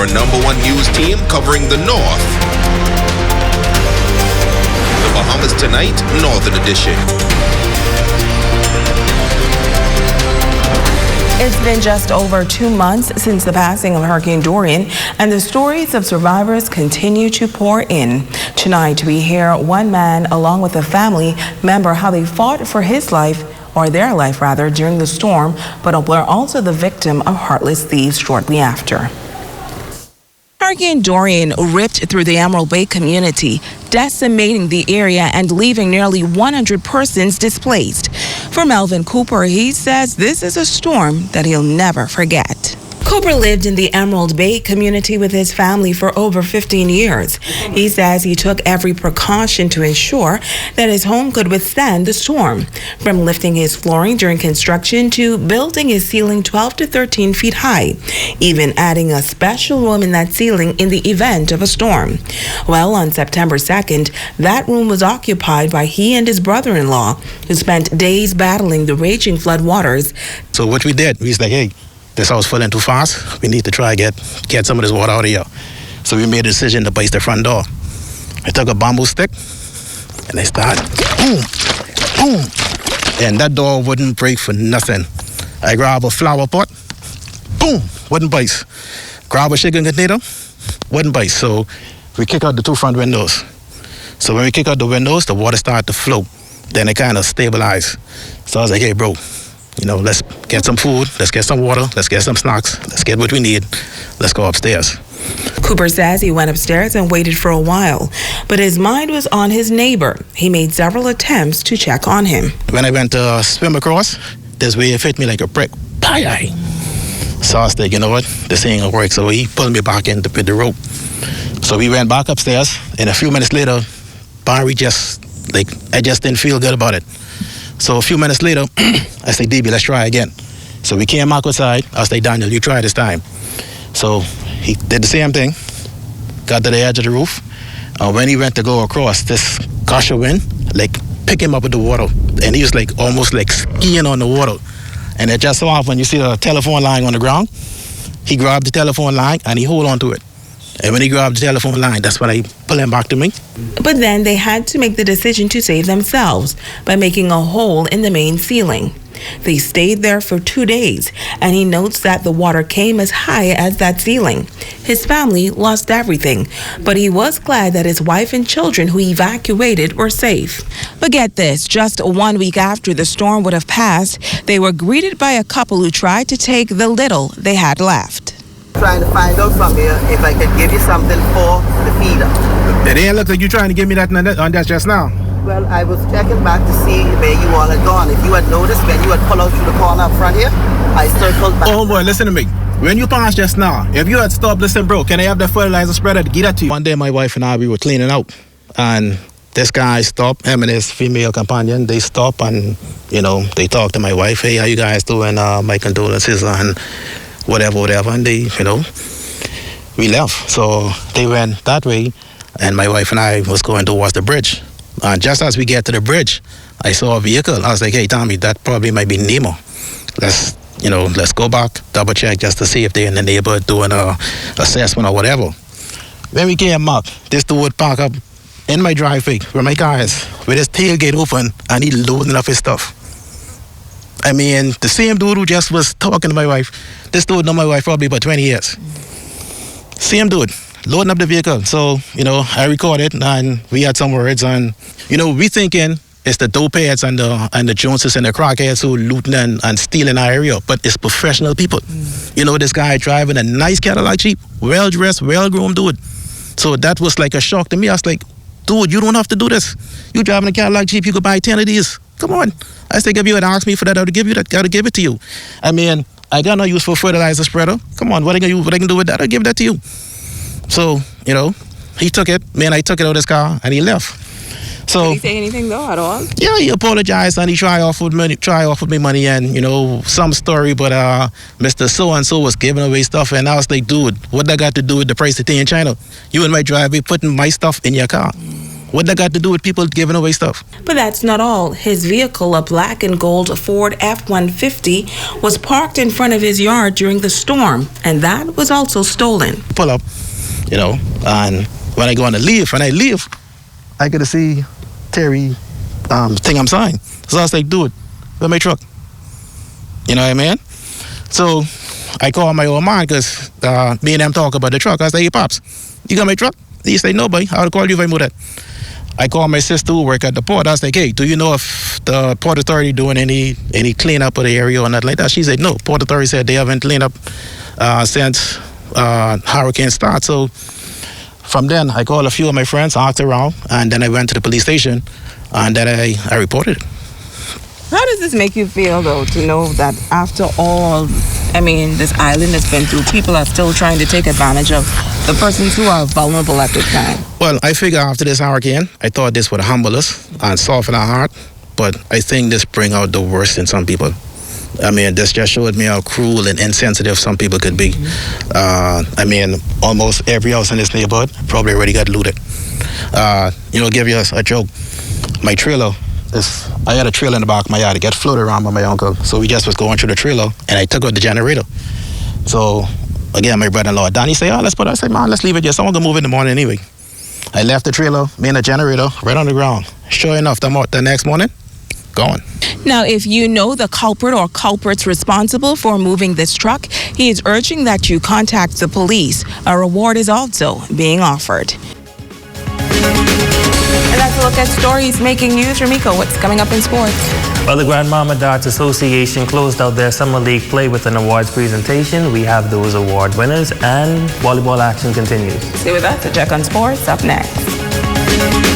your #1 news team covering the North. The Bahamas Tonight, Northern Edition. It's been just over 2 months since the passing of Hurricane Dorian, and the stories of survivors continue to pour in. Tonight, we hear one man, along with a family member, how they fought for his life, or their life rather, during the storm, but were also the victim of heartless thieves shortly after. Hurricane Dorian ripped through the Emerald Bay community, decimating the area and leaving nearly 100 persons displaced. For Melvin Cooper, he says this is a storm that he'll never forget. Cooper lived in the Emerald Bay community with his family for over 15 years. He says he took every precaution to ensure that his home could withstand the storm, from lifting his flooring during construction to building his ceiling 12 to 13 feet high, even adding a special room in that ceiling in the event of a storm. Well, on September 2nd, that room was occupied by he and his brother-in-law, who spent days battling the raging flood waters. So what we did, we was like, hey, this house filling too fast. We need to try get some of this water out of here. So we made a decision to base the front door. I took a bamboo stick and I started boom, boom. And that door wouldn't break for nothing. I grab a flower pot, boom, wouldn't bite. Grab a chicken container, wouldn't bite. So we kick out the 2 front windows. So when we kick out the windows, the water started to flow. Then it kind of stabilized. So I was like, hey, bro, let's get some food, let's get some water, let's get some snacks, let's get what we need, let's go upstairs. Cooper says he went upstairs and waited for a while, but his mind was on his neighbor. He made several attempts to check on him. When I went to swim across, this wave hit me like a brick. Bye. So I was like, you know what, this ain't gonna work. So he pulled me back in to put the rope. So we went back upstairs, and a few minutes later, Barry I just didn't feel good about it. So a few minutes later, I said, DB, let's try again. So we came back outside. I said, Daniel, you try this time. So he did the same thing, got to the edge of the roof. When he went to go across, this gush of wind, pick him up with the water. And he was almost skiing on the water. And it just so happened, when you see the telephone line on the ground, he grabbed the telephone line and he hold on to it. And when he grabbed the telephone line, that's when I pulled him back to me. But then they had to make the decision to save themselves by making a hole in the main ceiling. They stayed there for 2 days, and he notes that the water came as high as that ceiling. His family lost everything, but he was glad that his wife and children who evacuated were safe. But get this, just 1 week after the storm would have passed, they were greeted by a couple who tried to take the little they had left. Trying to find out from you if I could give you something for the feeder. It ain't look like you trying to give me that on that just now. Well, I was checking back to see where you all had gone. If you had noticed when you had pulled out through the corner up front here, I circled back. Oh boy, listen to me. When you passed just now, if you had stopped, listen, bro, can I have the fertilizer spreader to get that to you? One day my wife and I, we were cleaning out, and this guy stopped, him and his female companion, they stopped and, they talked to my wife, hey, how you guys doing? My condolences and whatever, and they, we left. So they went that way, and my wife and I was going towards the bridge. And just as we get to the bridge, I saw a vehicle. I was like, hey, Tommy, that probably might be Nemo. Let's go back, double check just to see if they're in the neighborhood doing a assessment or whatever. When we came up, this dude would park up in my driveway where my car is, with his tailgate open, and he loading up his stuff. I mean, the same dude who just was talking to my wife, this dude know my wife probably about 20 years. Same dude, loading up the vehicle. So, I recorded and we had some words, and, we thinking it's the dope heads and the Joneses and the crackheads who looting and stealing our area, but it's professional people. This guy driving a nice Cadillac Jeep, well-dressed, well-groomed dude. So that was like a shock to me. I was like, dude, you don't have to do this. You driving a Cadillac Jeep, you could buy 10 of these. Come on. I said, if you had asked me for that, I would give you that. I would give it to you. I mean, I got no use for fertilizer spreader. Come on, what I can do with that? I'll give that to you. So, he took it. Man, I took it out of his car and he left. So, did he say anything though at all? Yeah, he apologized and he tried offered me money and some story, but Mr. So-and-so was giving away stuff, and I was like, dude, what that got to do with the price of tea in China? You in my driveway putting my stuff in your car. What that got to do with people giving away stuff? But that's not all. His vehicle, a black and gold Ford F-150, was parked in front of his yard during the storm, and that was also stolen. Pull up, you know, and when I go on to leave, I get to see Terry thing I'm signing. So I was like, dude, where's my truck? You know what I mean? So I call my old man because me and them talk about the truck. I say, hey, Pops, you got my truck? He say, no, boy, I would call you if I moved that. I call my sister who work at the port. I was like, hey, do you know if the Port Authority doing any cleanup of the area or nothing like that? She said, no. Port Authority said they haven't cleaned up since hurricane start. So from then, I called a few of my friends, asked around, and then I went to the police station, and then I reported it. How does this make you feel, though, to know that after all, I mean, this island has been through, people are still trying to take advantage of the persons who are vulnerable at this time? Well, I figure after this hurricane, I thought this would humble us and soften our heart, but I think this bring out the worst in some people. I mean, this just showed me how cruel and insensitive some people could be. I mean, almost every house in this neighborhood probably already got looted. Give you a joke. My trailer, I had a trailer in the back of my yard to get floated around by my uncle. So we just was going through the trailer, and I took out the generator. So, again, my brother-in-law, Donnie, said, let's put it. I said, man, let's leave it here. Someone gonna move in the morning anyway. I left the trailer, me and the generator, right on the ground. Sure enough, the next morning, gone. Now, if you know the culprit or culprits responsible for moving this truck, he is urging that you contact the police. A reward is also being offered. And that's a look at stories making news. Ramiko, what's coming up in sports? Well, the Grandmama Darts Association closed out their Summer League play with an awards presentation. We have those award winners, and volleyball action continues. Stay with us to check on sports up next.